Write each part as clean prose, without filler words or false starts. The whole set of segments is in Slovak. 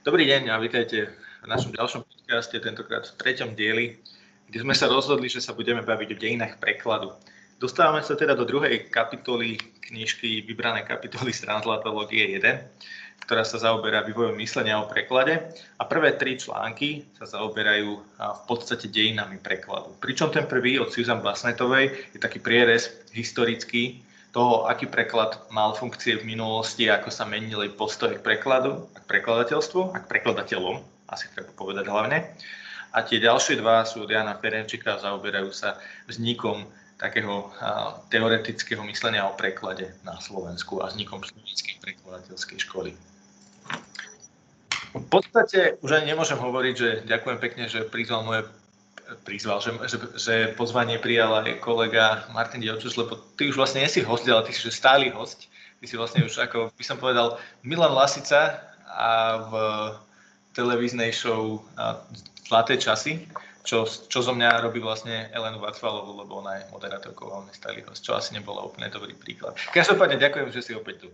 Dobrý deň a vítajte v našom ďalšom podcaste, tentokrát v 3. dieli, kde sme sa rozhodli, že sa budeme baviť o dejinách prekladu. Dostávame sa teda do druhej kapitoly knižky Vybrané kapitoly z Translatológie 1, ktorá sa zaoberá vývojom myslenia o preklade a prvé 3 články sa zaoberajú v podstate dejinami prekladu. Pričom ten prvý od Susan Basnettovej je taký prierez historický toho, aký preklad mal funkcie v minulosti, ako sa menili postoje k prekladu, k prekladateľstvu a k prekladateľom, asi treba povedať hlavne. A tie ďalšie 2 sú od Jana Ferenčika a zaoberajú sa vznikom takého teoretického myslenia o preklade na Slovensku a vznikom slovenskej prekladateľskej školy. V podstate už ani nemôžem hovoriť, že ďakujem pekne, že že pozvanie prijal aj kolega Martin Dievčus, lebo ty už vlastne nie si host, ale ty si stály host. Ty si vlastne už, ako by som povedal, Milan Lasica a v televíznej show Zlaté časy, čo zo mňa robí vlastne Elenu Vacvalovú, lebo ona je moderátorkou a on je stály host, čo asi nebola úplne dobrý príklad. Každopádne ďakujem, že si opäť tu.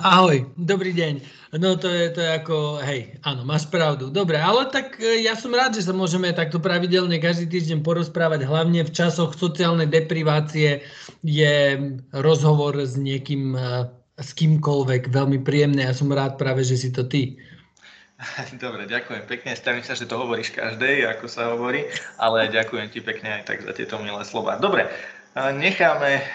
Ahoj, dobrý deň. No to je ako, hej, áno, máš pravdu. Dobre, ale tak ja som rád, že sa môžeme takto pravidelne každý týždeň porozprávať, hlavne v časoch sociálnej deprivácie je rozhovor s niekým, s kýmkoľvek veľmi príjemné. Ja som rád práve, že si to ty. Dobre, ďakujem pekne. Stavím sa, že to hovoríš každej, ako sa hovorí, ale ďakujem ti pekne aj tak za tieto milé slová. Dobre, necháme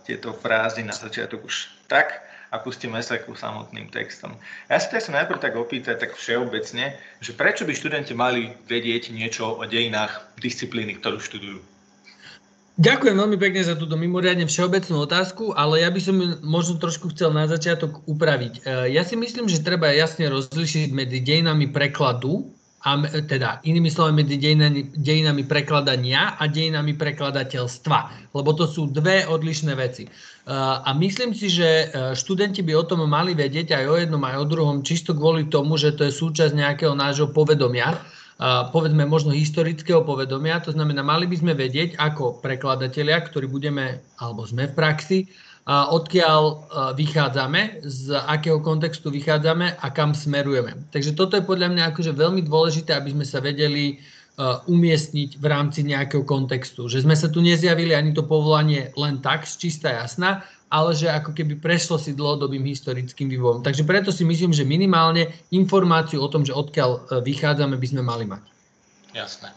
tieto frázy na začiatok už tak a pustíme sa ku samotným textom. Ja sa najprv tak opýtať tak všeobecne, že prečo by študenti mali vedieť niečo o dejinách disciplíny, ktorú študujú? Ďakujem veľmi pekne za túto mimoriadne všeobecnú otázku, ale ja by som možno trošku chcel na začiatok upraviť. Ja si myslím, že treba jasne rozlišiť medzi dejinami prekladu, a teda inými slovami medzi dejinami prekladania a dejinami prekladateľstva, lebo to sú 2 odlišné veci. A myslím si, že študenti by o tom mali vedieť aj o jednom, aj o druhom, čisto kvôli tomu, že to je súčasť nejakého nášho povedomia, povedzme možno historického povedomia, to znamená, mali by sme vedieť ako prekladatelia, ktorí budeme, alebo sme v praxi, odkiaľ vychádzame, z akého kontextu vychádzame a kam smerujeme. Takže toto je podľa mňa akože veľmi dôležité, aby sme sa vedeli umiestniť v rámci nejakého kontextu. Že sme sa tu nezjavili ani to povolanie len tak, čistá jasná, ale že ako keby prešlo si dlhodobým historickým vývojom. Takže preto si myslím, že minimálne informáciu o tom, že odkiaľ vychádzame, by sme mali mať. Jasné.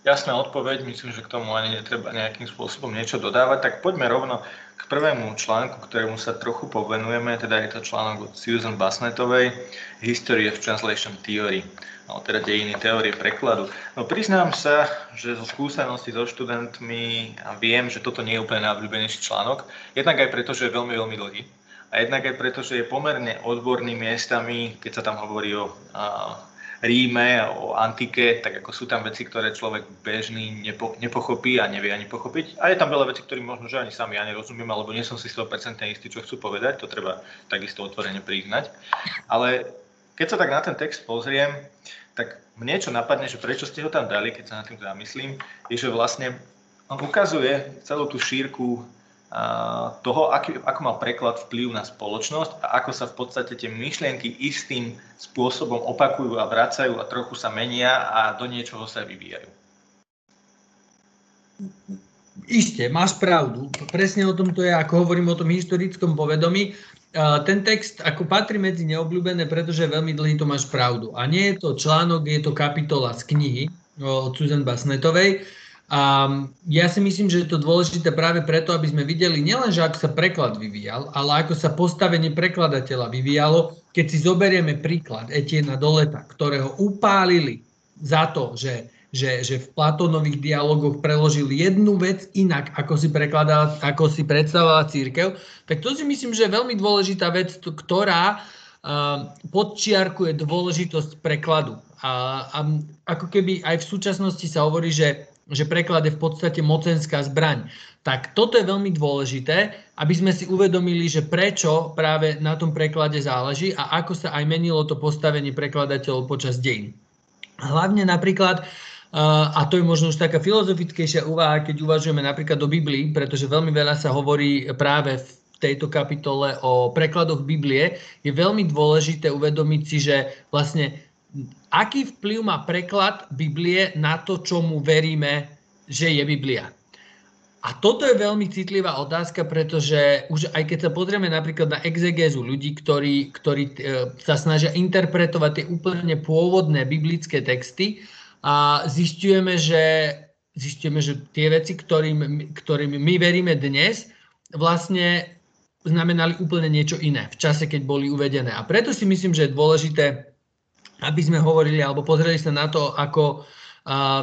Jasná odpoveď, myslím, že k tomu ani netreba nejakým spôsobom niečo dodávať, tak poďme rovno k prvému článku, ktorému sa trochu povenujeme, teda je to článok od Susan Basnettovej History of Translation Theory, teda dejiny teórie prekladu. No priznám sa, že zo skúsenosti so študentmi viem, že toto nie je úplne najobľúbenejší článok, jednak aj preto, že je veľmi, veľmi dlhý a jednak aj preto, že je pomerne odborný miestami, keď sa tam hovorí o Ríme, o antike, tak ako sú tam veci, ktoré človek bežný nepochopí a nevie ani pochopiť. A je tam veľa vecí, ktorým možno, že ani sami ja nerozumiem, alebo nie som si 100% istý, čo chcú povedať, to treba takisto otvorene priznať. Ale keď sa tak na ten text pozriem, tak mne čo napadne, že prečo ste ho tam dali, keď sa nad tým zamyslím, je, že vlastne on ukazuje celú tú šírku toho, ako mal preklad vplyv na spoločnosť a ako sa v podstate tie myšlienky istým spôsobom opakujú a vracajú a trochu sa menia a do niečoho sa vyvíjajú. Isté, máš pravdu. Presne o tom to je, ako hovorím o tom historickom povedomí. Ten text ako patrí medzi neobľúbené, pretože je veľmi dlhý, to máš pravdu. A nie je to článok, je to kapitola z knihy od Susan Basnettovej. A ja si myslím, že je to dôležité práve preto, aby sme videli nielen, že ako sa preklad vyvíjal, ale ako sa postavenie prekladateľa vyvíjalo. Keď si zoberieme príklad Etiena de Leta, ktorého upálili za to, že v Platónových dialogoch preložil jednu vec inak, ako si predstavovala cirkev, tak to si myslím, že je veľmi dôležitá vec, ktorá podčiarkuje dôležitosť prekladu. A ako keby aj v súčasnosti sa hovorí, že preklad je v podstate mocenská zbraň. Tak toto je veľmi dôležité, aby sme si uvedomili, že prečo práve na tom preklade záleží a ako sa aj menilo to postavenie prekladateľov počas dejín. Hlavne napríklad, a to je možno už taká filozofickejšia úvaha, keď uvažujeme napríklad o Biblii, pretože veľmi veľa sa hovorí práve v tejto kapitole o prekladoch Biblie, je veľmi dôležité uvedomiť si, že vlastne aký vplyv má preklad Biblie na to, čomu veríme, že je Biblia. A toto je veľmi citlivá otázka, pretože už aj keď sa pozrieme napríklad na exegézu ľudí, ktorí sa snažia interpretovať tie úplne pôvodné biblické texty, a zisťujeme, že tie veci, ktorým my veríme dnes, vlastne znamenali úplne niečo iné v čase, keď boli uvedené. A preto si myslím, že je dôležité, aby sme hovorili alebo pozreli sa na to, ako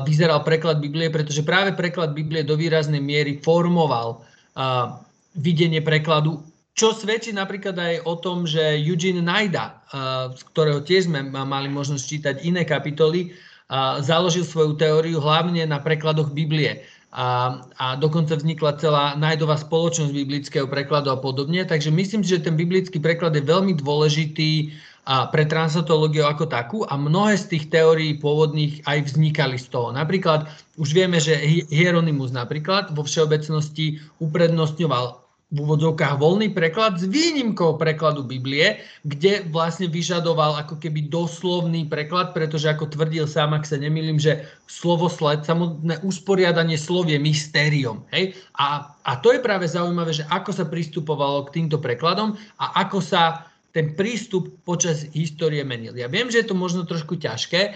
vyzeral preklad Biblie, pretože práve preklad Biblie do výraznej miery formoval videnie prekladu, čo svedčí napríklad aj o tom, že Eugene Naida, z ktorého tiež sme mali možnosť čítať iné kapitoly, založil svoju teóriu hlavne na prekladoch Biblie. A dokonca vznikla celá Naidová spoločnosť biblického prekladu a podobne. Takže myslím si, že ten biblický preklad je veľmi dôležitý pre transatológiu ako takú a mnohé z tých teórií pôvodných aj vznikali z toho. Napríklad už vieme, že Hieronymus napríklad vo všeobecnosti uprednostňoval v úvodzovkách voľný preklad s výnimkou prekladu Biblie, kde vlastne vyžadoval ako keby doslovný preklad, pretože ako tvrdil sám, ak sa nemýlim, že slovosled, samotné usporiadanie slov je mystériom. Hej? A to je práve zaujímavé, že ako sa pristupovalo k týmto prekladom a ako sa ten prístup počas histórie menil. Ja viem, že je to možno trošku ťažké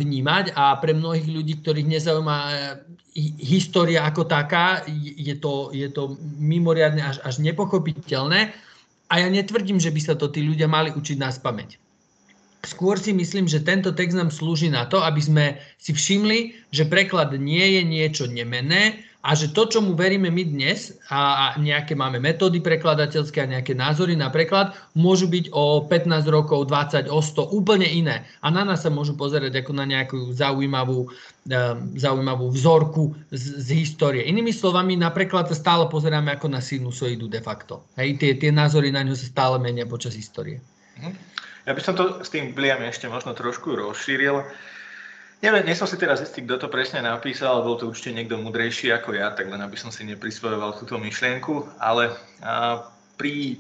vnímať a pre mnohých ľudí, ktorých nezaujíma história ako taká, je to mimoriadne až nepochopiteľné a ja netvrdím, že by sa to tí ľudia mali učiť naspamäť. Skôr si myslím, že tento text nám slúži na to, aby sme si všimli, že preklad nie je niečo nemenné a že to, čomu veríme my dnes a nejaké máme metódy prekladateľské a nejaké názory na preklad, môžu byť o 15 rokov, 20, o 100 úplne iné. A na nás sa môžu pozerať ako na nejakú zaujímavú vzorku z histórie. Inými slovami, na preklad sa stále pozeráme ako na sinusoidu de facto. Hej, tie názory na ňu sa stále menia počas histórie. Ja by som to s tým Bibliami ešte možno trošku rozšíril. Neviem, nie som si teraz istý, kto to presne napísal, ale bol to určite niekto múdrejší ako ja, tak len aby som si neprisvojoval túto myšlienku, ale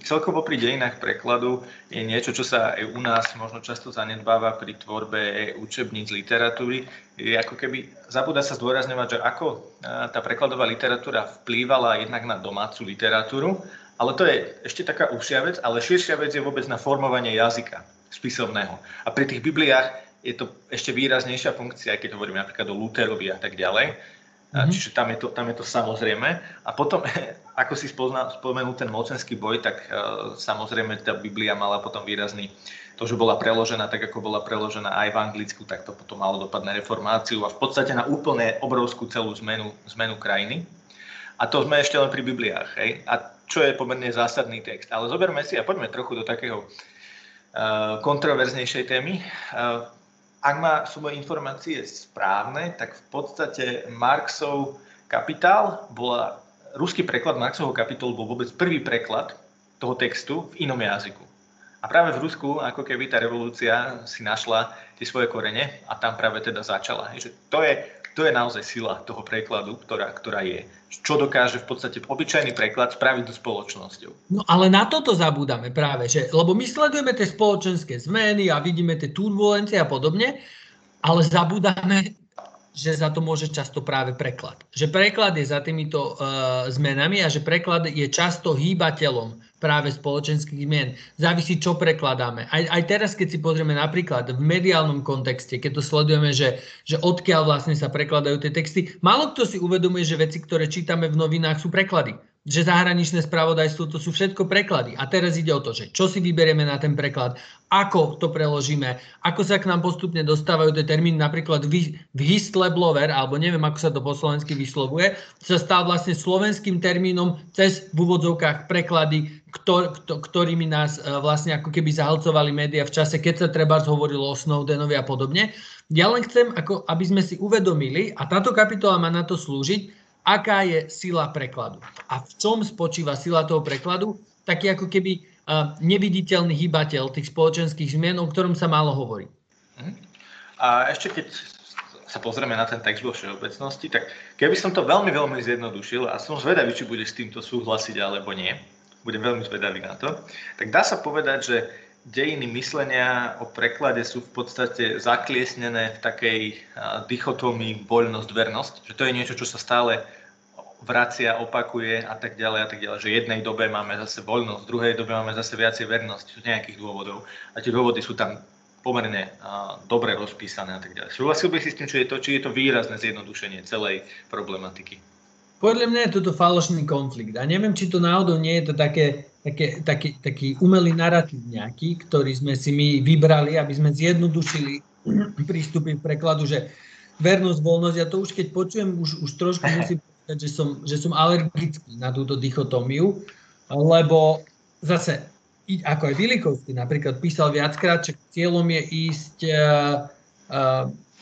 celkovo pri dejinách prekladu je niečo, čo sa aj u nás možno často zanedbáva pri tvorbe učebníc literatúry. Je ako keby zabúda sa zdôrazňovať, že ako tá prekladová literatúra vplývala jednak na domácu literatúru, ale to je ešte taká užšia vec, ale širšia vec je vôbec na formovanie jazyka spisovného. A pri tých Bibliách je to ešte výraznejšia funkcia, keď hovoríme napríklad o Lutherovi a tak ďalej. Čiže tam je to samozrejme. A potom, ako si spomenul ten mocenský boj, tak samozrejme tá Biblia mala potom výrazný, to, že bola preložená tak, ako bola preložená aj v Anglicku, tak to potom malo dopad na reformáciu a v podstate na úplne obrovskú celú zmenu krajiny. A to sme ešte len pri Bibliách. Hej? A čo je pomerne zásadný text. Ale zoberme si a poďme trochu do takého kontroverznejšej témy. Ak sú moje informácie správne, tak v podstate Marxov Kapitál ruský preklad Marxovho Kapitolu bol vôbec prvý preklad toho textu v inom jazyku. A práve v Rusku, ako keby tá revolúcia si našla tie svoje korene a tam práve teda začala. To je naozaj sila toho prekladu, ktorá je. Čo dokáže v podstate obyčajný preklad spraviť so spoločnosťou. No ale na toto zabúdame práve, lebo my sledujeme tie spoločenské zmeny a vidíme tie turbulencie a podobne, ale zabúdame, že za to môže často práve preklad. Že preklad je za týmito zmenami a že preklad je často hýbateľom práve spoločenských zmien. Závisí, čo prekladáme. Aj teraz, keď si pozrieme napríklad v mediálnom kontexte, keď to sledujeme, že odkiaľ vlastne sa prekladajú tie texty, málo kto si uvedomuje, že veci, ktoré čítame v novinách, sú preklady. Že zahraničné spravodajstvo, to sú všetko preklady. A teraz ide o to, že čo si vyberieme na ten preklad, ako to preložíme, ako sa k nám postupne dostávajú tie termíny, napríklad Whistleblower, alebo neviem, ako sa to po slovensky vyslovuje, sa stal vlastne slovenským termínom cez v úvodzovkách preklady, ktorými nás vlastne ako keby zahlcovali médiá v čase, keď sa trebárs hovorilo o Snowdenovi a podobne. Ja len chcem, aby sme si uvedomili, a táto kapitola má na to slúžiť, aká je sila prekladu. A v čom spočíva sila toho prekladu? Taký ako keby neviditeľný hýbateľ tých spoločenských zmien, o ktorom sa málo hovorí. A ešte keď sa pozrieme na ten text vo všeobecnosti, tak keby som to veľmi, veľmi zjednodušil, a som zvedavý, či budeš s týmto súhlasiť alebo nie, budem veľmi zvedavý na to, tak dá sa povedať, že dejiny myslenia o preklade sú v podstate zakliesnené v takej dichotómii voľnosť-vernosť, že to je niečo, čo sa stále vracia, opakuje a tak ďalej, že v jednej dobe máme zase voľnosť, v druhej dobe máme zase viacej vernosť z nejakých dôvodov a tie dôvody sú tam pomerne dobre rozpísané a tak ďalej. Súhlasil by si s tým, či je to výrazné zjednodušenie celej problematiky? Podľa mňa je toto falošný konflikt a neviem, či to náhodou nie je to taký umelý narratív nejaký, ktorý sme si my vybrali, aby sme zjednodušili prístupy v prekladu, že vernosť, voľnosť. Ja to už keď počujem, už trošku musím povedať, že som alergický na túto dichotómiu, lebo zase, ako aj Vilikovský napríklad písal viackrát, že cieľom je ísť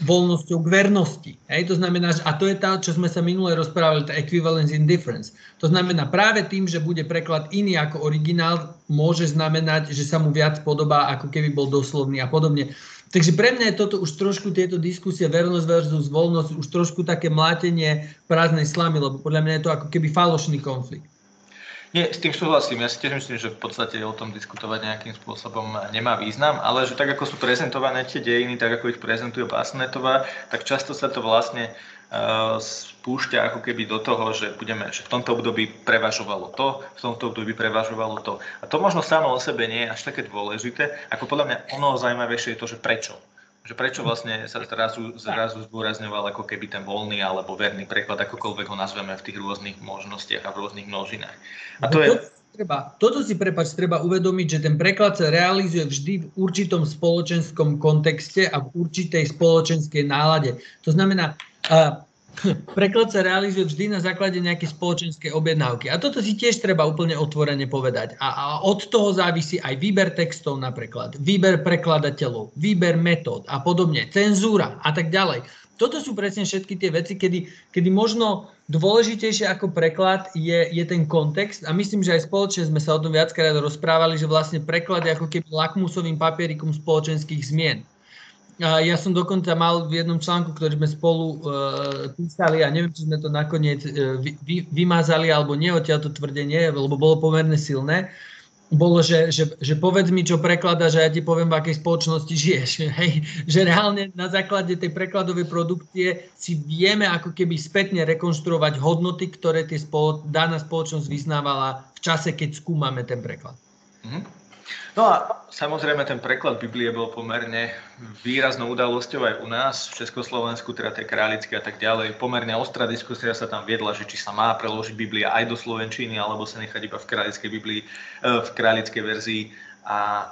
voľnosťou k vernosti. To znamená, a to je tá, čo sme sa minule rozprávali, tá equivalence indifference. To znamená, práve tým, že bude preklad iný ako originál, môže znamenať, že sa mu viac podobá, ako keby bol doslovný a podobne. Takže pre mňa je toto už trošku tieto diskusie vernosť versus voľnosť, už trošku také mlátenie prázdnej slamy, lebo podľa mňa je to ako keby falošný konflikt. Nie, s tým súhlasím. Ja si tiež myslím, že v podstate o tom diskutovať nejakým spôsobom nemá význam, ale že tak, ako sú prezentované tie dejiny, tak ako ich prezentuje Basnetová, tak často sa to vlastne spúšťa ako keby do toho, že v tomto období prevažovalo to, v tomto období prevažovalo to. A to možno samo o sebe nie je až také dôležité, ako podľa mňa ono zaujímavejšie je to, že prečo. Že prečo vlastne sa zrazu zdôrazňoval ako keby ten voľný alebo verný preklad, akokoľvek ho nazveme v tých rôznych možnostiach a v rôznych množinách. A to je... Toto si treba uvedomiť, že ten preklad sa realizuje vždy v určitom spoločenskom kontexte a v určitej spoločenskej nálade. To znamená, preklad sa realizuje vždy na základe nejakej spoločenskej objednávky. A toto si tiež treba úplne otvorene povedať. A od toho závisí aj výber textov napríklad, výber prekladateľov, výber metód a podobne, cenzúra a tak ďalej. Toto sú presne všetky tie veci, kedy možno dôležitejšie ako preklad je ten kontext. A myslím, že aj spoločne sme sa o tom viackrát rozprávali, že vlastne preklad je ako keby lakmusovým papierikom spoločenských zmien. Ja som dokonca mal v jednom článku, ktorý sme spolu písali a neviem, či sme to nakoniec vymazali alebo nie odtiaľ to tvrdenie, lebo bolo pomerne silné. Bolo, že povedz mi, čo preklada, že ja ti poviem, v akej spoločnosti žiješ. Hej? Že reálne na základe tej prekladovej produkcie si vieme ako keby spätne rekonštruovať hodnoty, ktoré daná spoločnosť vyznávala v čase, keď skúmame ten preklad. Mhm. No a samozrejme ten preklad Biblie bol pomerne výraznou udalosťou aj u nás v Československu, teda tej králickej a tak ďalej. Pomerne ostrá diskusia sa tam viedla, že či sa má preložiť Biblia aj do slovenčiny, alebo sa nechať iba v králickej Biblii, v králickej verzii. A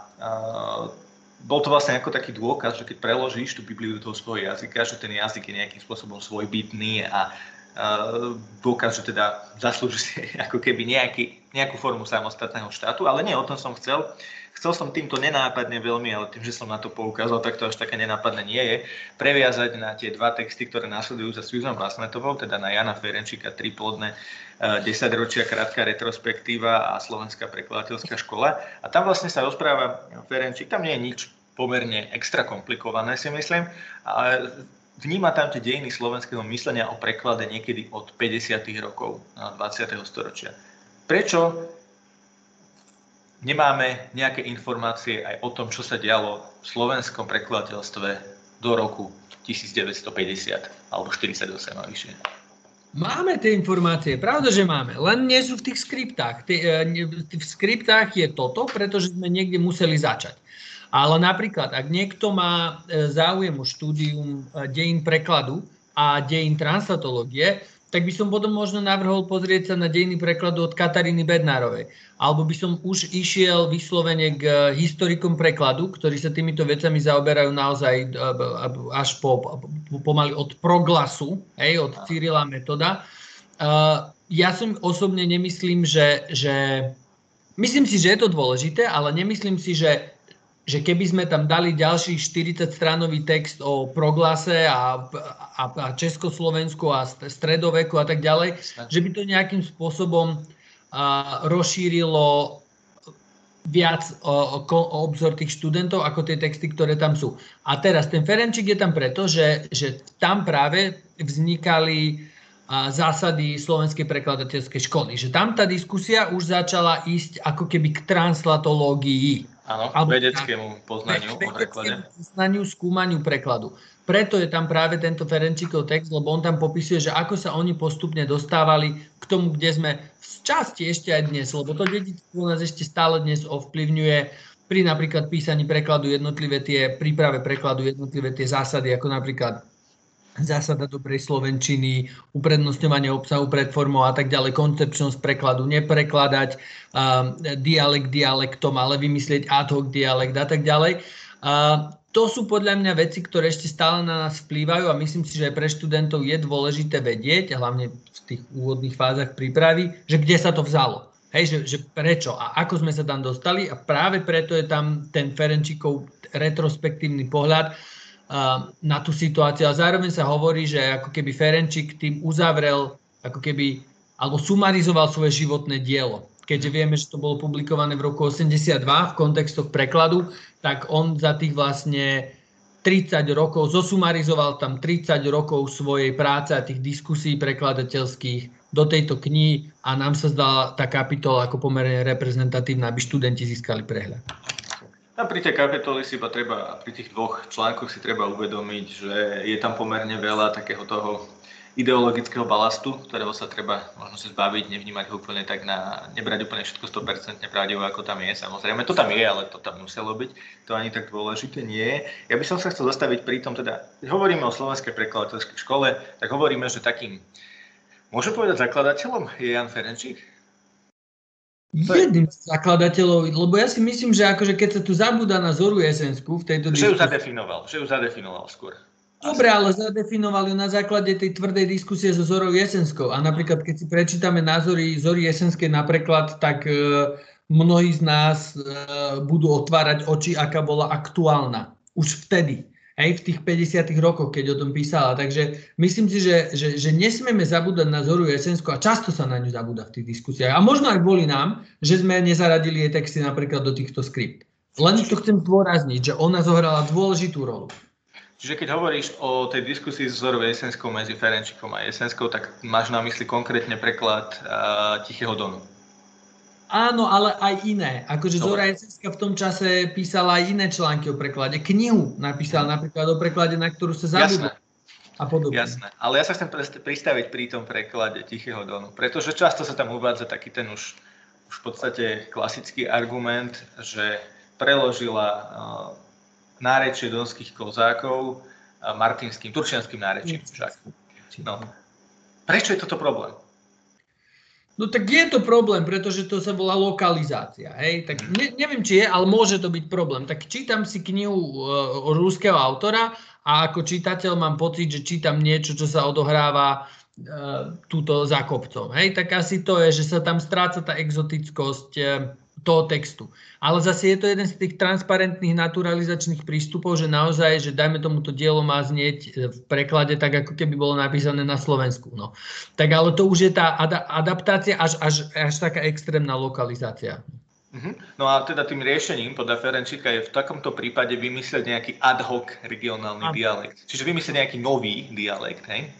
bol to vlastne ako taký dôkaz, že keď preložíš tú Bibliu do toho svojho jazyka, že ten jazyk je nejakým spôsobom svojbytný a dôkaz, že teda zaslúži si ako keby nejakú formu samostatného štátu, ale nie o tom som chcel. Chcel som týmto nenápadne veľmi, ale tým, že som na to poukázal, tak to až také nenápadné nie je, previazať na tie dva texty, ktoré nasledujú za Susan Basnetovou, teda na Jana Ferenčíka, 3 plodné 10 ročia, krátka retrospektíva a Slovenská prekladateľská škola. A tam vlastne sa rozpráva Ferenčík, tam nie je nič pomerne extra komplikované, si myslím, ale vníma tam tie dejiny slovenského myslenia o preklade niekedy od 50. rokov 20. storočia. Prečo nemáme nejaké informácie aj o tom, čo sa dialo v slovenskom prekladateľstve do roku 1950 alebo 48 a vyššie? Máme tie informácie, pravda, že máme, len nie sú v tých skriptách. V skriptách je toto, pretože sme niekde museli začať. Ale napríklad, ak niekto má záujem o štúdium dejín prekladu a dejín translatológie, tak by som potom možno navrhol pozrieť sa na dejiny prekladu od Kataríny Bednárovej. Alebo by som už išiel vyslovene k historikom prekladu, ktorí sa týmito vecami zaoberajú naozaj až pomaly od Proglasu, od Cyrila Metoda. Ja som osobne nemyslím, myslím si, že je to dôležité, ale nemyslím si, že keby sme tam dali ďalší 40-stránový text o Proglase a Československu a stredoveku a tak ďalej, že by to nejakým spôsobom rozšírilo viac obzor tých študentov ako tie texty, ktoré tam sú. A teraz ten Ferenčík je tam preto, že tam práve vznikali zásady Slovenskej prekladateľskej školy. Že tam tá diskusia už začala ísť ako keby k translatológii. Áno, vedeckému poznaniu o preklade. Vedeckému poznaniu, skúmaniu prekladu. Preto je tam práve tento Ferenčíkov text, lebo on tam popisuje, že ako sa oni postupne dostávali k tomu, kde sme v časti ešte aj dnes, lebo to dedičstvo nás ešte stále dnes ovplyvňuje pri napríklad písaní prekladu príprave prekladu jednotlivé tie zásady, ako napríklad zásada dobrej slovenčiny, uprednostňovanie obsahu pred formou a tak ďalej, koncepčnosť prekladu, neprekladať dialekt dialektom, ale vymyslieť ad hoc dialekt a tak ďalej. To sú podľa mňa veci, ktoré ešte stále na nás vplývajú a myslím si, že aj pre študentov je dôležité vedieť, hlavne v tých úvodných fázach prípravy, že kde sa to vzalo. Hej, že prečo a ako sme sa tam dostali a práve preto je tam ten Ferenčíkov retrospektívny pohľad na tú situáciu. A zároveň sa hovorí, že ako keby Ferenčík tým uzavrel, ako keby, alebo sumarizoval svoje životné dielo. Keďže vieme, že to bolo publikované v roku 82 v kontextoch prekladu, tak on za tých vlastne 30 rokov, zosumarizoval tam 30 rokov svojej práce a tých diskusí prekladateľských do tejto knihy a nám sa zdala tá kapitola ako pomerne reprezentatívna, aby študenti získali prehľad. A pri tej kapitole pri tých dvoch článkoch si treba uvedomiť, že je tam pomerne veľa takého toho ideologického balastu, ktorého sa treba možno sa zbaviť, nevnímať ho úplne tak nebrať úplne všetko 100% pravdivo, ako tam je. Samozrejme, to tam je, ale to tam muselo byť. To ani tak dôležité nie je. Ja by som sa chcel zastaviť pri tom, teda, keď hovoríme o Slovenskej prekladateľskej škole, tak hovoríme, že takým, môžem povedať, zakladateľom je Jan Ferenčík? Jedným z zakladateľov, lebo ja si myslím, že akože keď sa tu zabúda na Zoru Jesensku v tejto diskusii... Že ju zadefinoval skôr. Dobre, ale zadefinoval ju na základe tej tvrdej diskusie so Zorou Jesenskou. A napríklad, keď si prečítame názory Zory Jesenskej na preklad, tak mnohí z nás budú otvárať oči, aká bola aktuálna. Už vtedy. Hej, v tých 50. rokoch, keď o tom písala. Takže myslím si, že nesmieme zabúdať na Zoru Jesensku a často sa na ňu zabúda v tých diskusiách. A možno aj kvôli nám, že sme nezaradili jej texty napríklad do týchto skript. Len to chcem zdôrazniť, že ona zohrala dôležitú rolu. Čiže keď hovoríš o tej diskusii s Zorou Jesenskou medzi Ferenčíkom a Jesenskou, tak máš na mysli konkrétne preklad Tichého Donu. Áno, ale aj iné. Akože Zora Jesenská v tom čase písala aj iné články o preklade. Knihu napísala napríklad o preklade, na ktorú sa zabudla. A podobne. Jasné. Ale ja sa chcem pristaviť pri tom preklade Tichého Donu, pretože často sa tam uvádza taký ten už v podstate klasický argument, že preložila nárečie donských kozákov martinským, turčianským nárečím však. No. Prečo je toto problém? No tak je to problém, pretože to sa volá lokalizácia. Hej? Tak neviem, či je, ale môže to byť problém. Tak čítam si knihu ruského autora a ako čitateľ mám pocit, že čítam niečo, čo sa odohráva túto za kopcom. Hej? Tak asi to je, že sa tam stráca tá exotickosť toho textu. Ale zase je to jeden z tých transparentných naturalizačných prístupov, že naozaj, že dajme tomuto dielo má znieť v preklade tak, ako keby bolo napísané na Slovensku. No. Tak ale to už je tá adaptácia až taká extrémna lokalizácia. No a teda tým riešením podľa Ferenčíka je v takomto prípade vymyslieť nejaký ad hoc regionálny dialekt. Čiže vymyslieť nejaký nový dialekt, hej?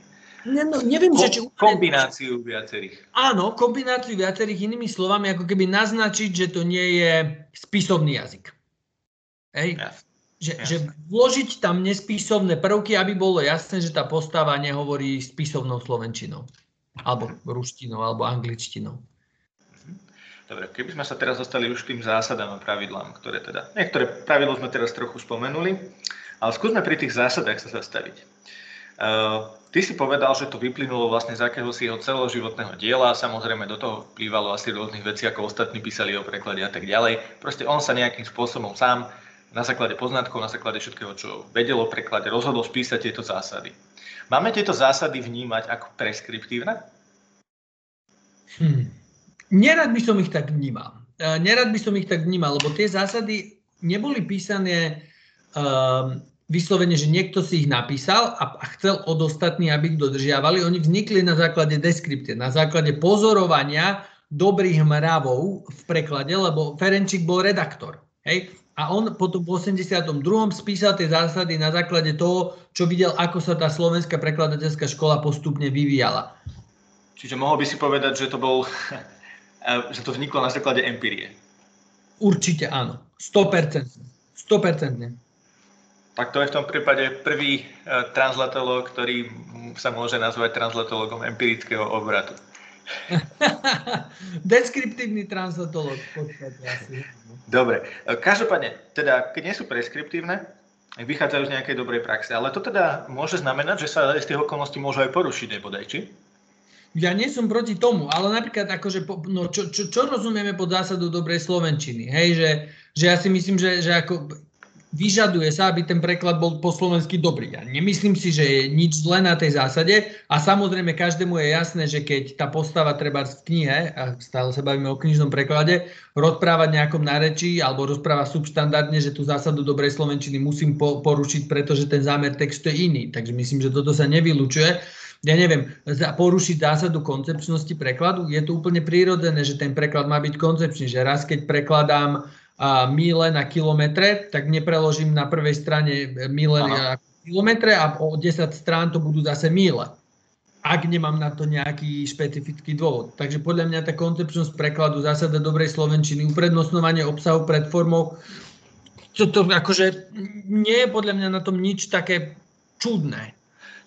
No, neviem, či kombináciu viacerých. Áno, kombináciu viacerých, inými slovami, ako keby naznačiť, že to nie je spisovný jazyk. Hej? Že vložiť tam nespisovné prvky, aby bolo jasné, že tá postava nehovorí spisovnou slovenčinou. Alebo ruštinou, alebo angličtinou. Dobre, keby sme sa teraz dostali už k tým zásadám a pravidlám, ktoré teda... Niektoré pravidlo sme teraz trochu spomenuli, ale skúsme pri tých zásadách sa zastaviť. Ty si povedal, že to vyplynulo vlastne z akéhosi jeho celoživotného diela, samozrejme do toho vplývalo asi rôznych vecí, ako ostatní písali o preklade a tak ďalej. Proste on sa nejakým spôsobom sám na základe poznatkov, na základe všetkého, čo vedel o preklade, rozhodol spísať tieto zásady. Máme tieto zásady vnímať ako preskriptívne? Nerad by som ich tak vnímal. Lebo tie zásady neboli písané vyslovene, že niekto si ich napísal a chcel od ostatných, aby ich dodržiavali. Oni vznikli na základe deskripcie, na základe pozorovania dobrých mravov v preklade, lebo Ferenčík bol redaktor. Hej? A on potom v 82. spísal tie zásady na základe toho, čo videl, ako sa tá slovenská prekladateľská škola postupne vyvíjala. Čiže mohol by si povedať, že to že to vzniklo na základe empírie. Určite áno. 100%. 100%. Tak to je v tom prípade prvý translatológ, ktorý sa môže nazvať translatológom empirického obratu. Deskriptívny translatológ. Dobre. Každopádne, teda, keď nie sú preskriptívne, vychádzajú z nejakej dobrej praxe. Ale to teda môže znamenať, že sa z tých okolností môžu aj porušiť, nebodaj, či? Ja nie som proti tomu, ale napríklad akože, čo rozumieme pod zásadou dobrej slovenčiny? Hej, že ja si myslím, že ako vyžaduje sa, aby ten preklad bol po slovensky dobrý. Ja nemyslím si, že je nič zlé na tej zásade a samozrejme každému je jasné, že keď tá postava treba v knihe, a stále sa bavíme o knižnom preklade, rozprávať nejakom nárečí alebo rozpráva subštandardne, že tú zásadu dobrej slovenčiny musím porušiť, pretože ten zámer textu je iný. Takže myslím, že toto sa nevylučuje. Ja neviem, porušiť zásadu koncepčnosti prekladu, je to úplne prirodzené, že ten preklad má byť koncepčný, že raz keď prekladám míle na kilometre, tak nepreložím na prvej strane míle na kilometre a o 10 strán to budú zase míle. Ak nemám na to nejaký špecifický dôvod. Takže podľa mňa tá koncepčnosť prekladu, zásada dobrej slovenčiny, uprednostňovanie obsahu pred formou, to akože nie je podľa mňa na tom nič také čudné.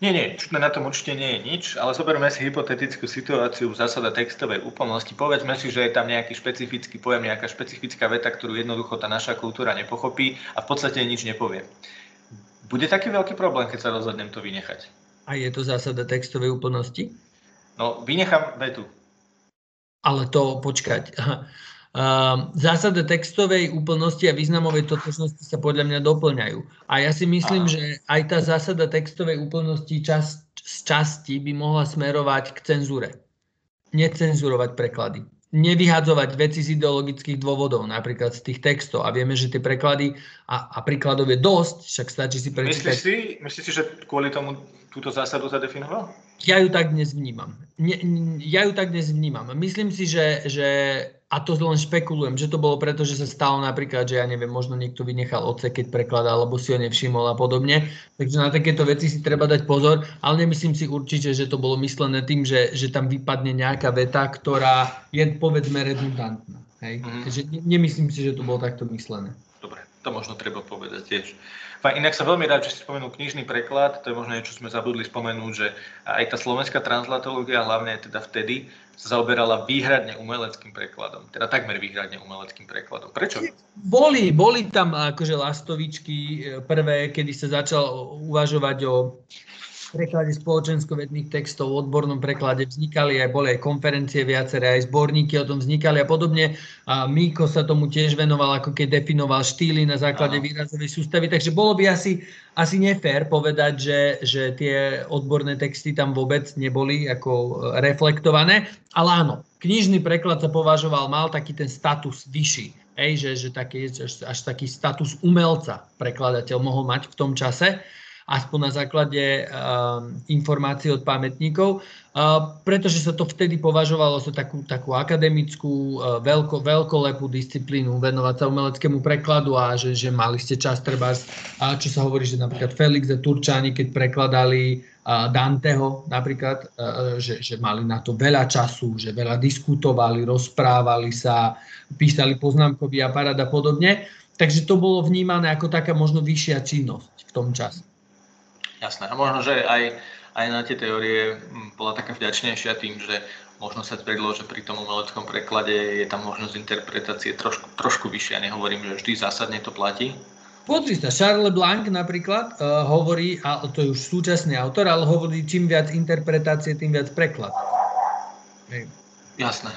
Nie, čudné na tom určite nie je nič, ale zoberme si hypotetickú situáciu v zásade textovej úplnosti. Povedzme si, že je tam nejaký špecifický pojem, nejaká špecifická veta, ktorú jednoducho tá naša kultúra nepochopí a v podstate nič nepovie. Bude taký veľký problém, keď sa rozhodnem to vynechať? A je to zásada textovej úplnosti? No, vynechám vetu. Ale to, počkať. Zásada textovej úplnosti a významovej totožnosti sa podľa mňa doplňajú. A ja si myslím, že aj tá zásada textovej úplnosti z časti by mohla smerovať k cenzúre. Necenzurovať preklady. Nevyhadzovať veci z ideologických dôvodov, napríklad z tých textov. A vieme, že tie preklady a príkladov je dosť, však stačí si prečítať. Myslíš si, že kvôli tomu túto zásadu zadefinoval? Ja ju tak dnes vnímam. Myslím si, že a to len špekulujem, že to bolo preto, že sa stalo napríklad, že ja neviem, možno niekto vynechal odsek, keď prekladal, alebo si ho nevšimol a podobne. Takže na takéto veci si treba dať pozor, ale nemyslím si určite, že to bolo myslené tým, že tam vypadne nejaká veta, ktorá je povedzme redundantná. Hej? Takže nemyslím si, že to bolo takto myslené. Dobre, to možno treba povedať tiež. Inak som veľmi rád, že si spomenul knižný preklad, to je možno niečo, čo sme zabudli spomenúť, že aj tá slovenská translatológia, hlavne teda vtedy, sa zaoberala výhradne umeleckým prekladom, teda takmer výhradne umeleckým prekladom. Prečo? Boli tam akože lastovičky prvé, kedy sa začal uvažovať o preklade spoločenskovedných textov, v odbornom preklade boli aj konferencie viaceré, aj zborníky o tom vznikali a podobne. A Míko sa tomu tiež venoval, ako keď definoval štýly na základe výrazovej sústavy. Takže bolo by asi nefér povedať, že tie odborné texty tam vôbec neboli ako reflektované. Ale áno, knižný preklad sa považoval, mal taký ten status vyšší. Že až taký status umelca prekladateľ mohol mať v tom čase, aspoň na základe informácií od pamätníkov, pretože sa to vtedy považovalo za takú akademickú, veľkolepú disciplínu, venovať sa umeleckému prekladu a že mali ste čas trebárs, čo sa hovorí, že napríklad Felix a Turčáni, keď prekladali Danteho napríklad, že mali na to veľa času, že veľa diskutovali, rozprávali sa, písali poznámkový aparát a podobne. Takže to bolo vnímané ako taká možno vyššia činnosť v tom čase. Jasné. A možno, že aj na tie teórie bola taká vďačnejšia tým, že možno sa tvrdilo, že pri tom umeleckom preklade je tam možnosť interpretácie trošku vyššia. Nehovorím, že vždy zásadne to platí. Pozri sa, Charles Blanc napríklad hovorí, a to je už súčasný autor, ale hovorí, čím viac interpretácie, tým viac preklad. Jasné.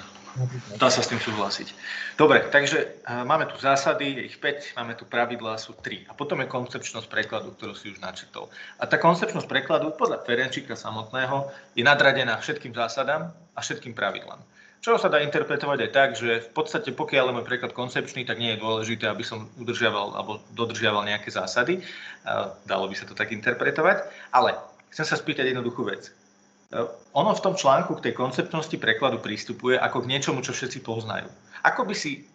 Dá sa s tým súhlasiť. Dobre, takže máme tu zásady, je ich 5, máme tu pravidlá, sú 3. A potom je koncepčnosť prekladu, ktorú si už načrtol. A tá koncepčnosť prekladu podľa Ferenčíka samotného je nadradená všetkým zásadám a všetkým pravidlám. Čo sa dá interpretovať aj tak, že v podstate pokiaľ je môj preklad koncepčný, tak nie je dôležité, aby som udržiaval alebo dodržiaval nejaké zásady. Dalo by sa to tak interpretovať. Ale chcem sa spýtať jednoduchú vec. Ono v tom článku k tej koncepčnosti prekladu prístupuje ako k niečomu, čo všetci poznajú. Ako by si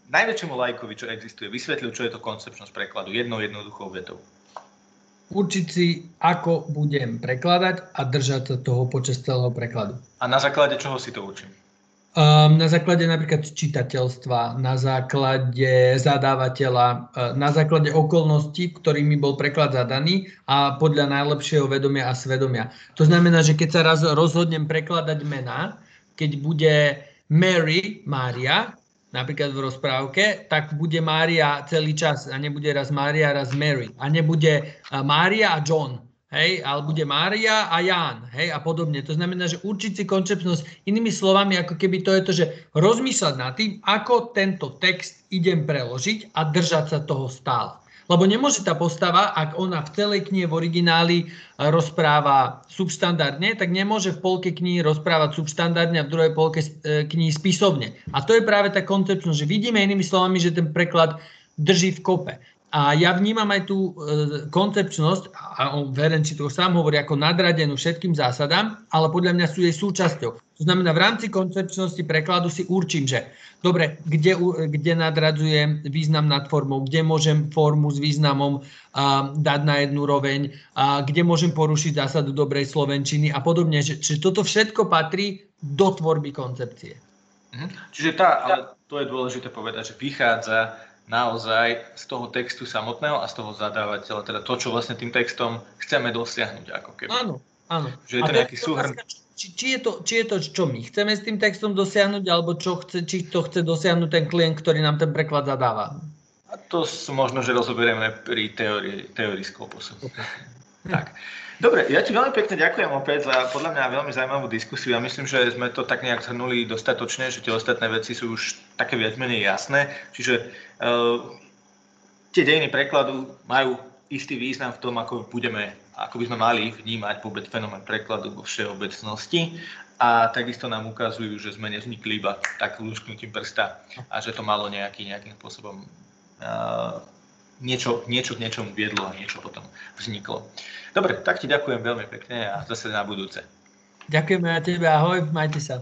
najväčšiemu lajkovi, čo existuje, vysvetlil, čo je to koncepčnosť prekladu jednou jednoduchou vetou. Určiť si, ako budem prekladať a držať sa toho počas celého prekladu. A na základe čoho si to učím? Na základe napríklad čitateľstva, na základe zadávateľa, na základe okolností, ktorými bol preklad zadaný a podľa najlepšieho vedomia a svedomia. To znamená, že keď sa raz rozhodnem prekladať mená, keď bude Mary, Mária, napríklad v rozprávke, tak bude Mária celý čas a nebude raz Mária, raz Mary. A nebude Mária a John. Hej, ale bude Mária a Ján, hej, a podobne. To znamená, že určiť si koncepčnosť, inými slovami, ako keby to je to, že rozmýšľať nad tým, ako tento text idem preložiť a držať sa toho stále. Lebo nemôže tá postava, ak ona v celej knihe v origináli rozpráva subštandardne, tak nemôže v polke knihy rozprávať subštandardne a v druhej polke knihy spisovne. A to je práve tá koncepčnosť, že vidíme inými slovami, že ten preklad drží v kope. A ja vnímam aj tú koncepčnosť, a Ferenc to sám hovorí, ako nadradenú všetkým zásadám, ale podľa mňa sú jej súčasťou. To znamená, v rámci koncepčnosti prekladu si určím, že dobre, kde nadradzujem význam nad formou, kde môžem formu s významom dať na jednu roveň, kde môžem porušiť zásadu dobrej slovenčiny a podobne. Čiže toto všetko patrí do tvorby koncepcie. Čiže ale to je dôležité povedať, že vychádza naozaj z toho textu samotného a z toho zadávateľa, teda to, čo vlastne tým textom chceme dosiahnuť, ako keby. Áno. Že je to nejaký súhrn. Či je to, čo my chceme s tým textom dosiahnuť, alebo či to chce dosiahnuť ten klient, ktorý nám ten preklad zadáva. A to možno, že rozoberieme pri teórii Scopusu. Okay. Tak. Dobre, ja ti veľmi pekne ďakujem opäť za podľa mňa veľmi zaujímavú diskusiu. Ja myslím, že sme to tak nejak zhrnuli dostatočne, že tie ostatné veci sú už také viac menej jasné. Čiže tie dejiny prekladu majú istý význam v tom, ako by sme mali vnímať vôbec fenomén prekladu vo všeobecnosti. A takisto nám ukazujú, že sme nevznikli iba tak lusknutím prsta a že to malo nejakým spôsobom niečo k niečomu viedlo a niečo potom vzniklo. Dobre, tak ti ďakujem veľmi pekne a zase na budúce. Ďakujeme a tebe, ahoj, majte sa.